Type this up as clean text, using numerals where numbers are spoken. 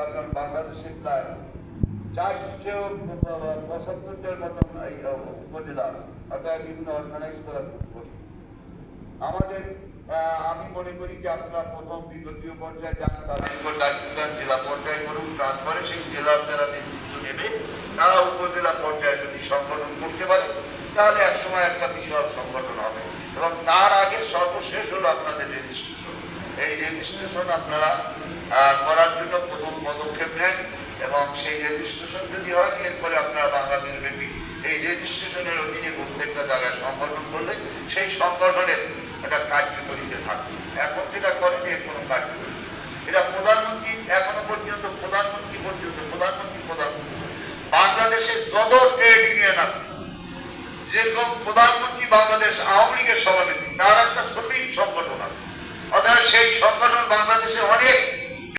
তার কারণ বাংলাদেশে প্রায় 475টার মতন উপজেলা আছে, অর্থাৎ বিভিন্ন অর্গানাইজ করা খুব কঠিন। আমাদের আমি মনে করি যে আপনারা প্রথম বিগতীয় পর্যায়ে যান, তারপর জেলা পর্যায়ে করুন, তারপরে সেই জেলার যারা নেতৃত্ব নেবে তারা উপজেলা পর্যায়ে যদি সংগঠন করতে পারে তাহলে একসময় একটা বিশাল সংগঠন হবে। এবং তার আগে সর্বশেষ হলো আপনাদের রেজিস্ট্রেশন। এই রেজিস্ট্রেশন আপনারা করার জন্য প্রথম পদক্ষেপ নেন এবং সেই রেজিস্ট্রেশন যদি হয় এরপরে আপনারা বাংলাদেশ ব্যাপী এই রেজিস্ট্রেশনের অধীনে প্রত্যেকটা জায়গায় সংগঠন করলে সেই সংগঠনের একটা কার্যকরিতে থাকবে। এখন যেটা করেন এর কোনো কার্যকরী, এটা প্রধানমন্ত্রী এখনো পর্যন্ত প্রধানমন্ত্রী বাংলাদেশের যত ট্রেড ইউনিয়ন আছে, যেরকম প্রধানমন্ত্রী বাংলাদেশ আওয়ামী লীগের সভাপতি, তার একটা শ্রমিক সংগঠন আছে, অর্থাৎ সেই সংগঠন বাংলাদেশে অনেক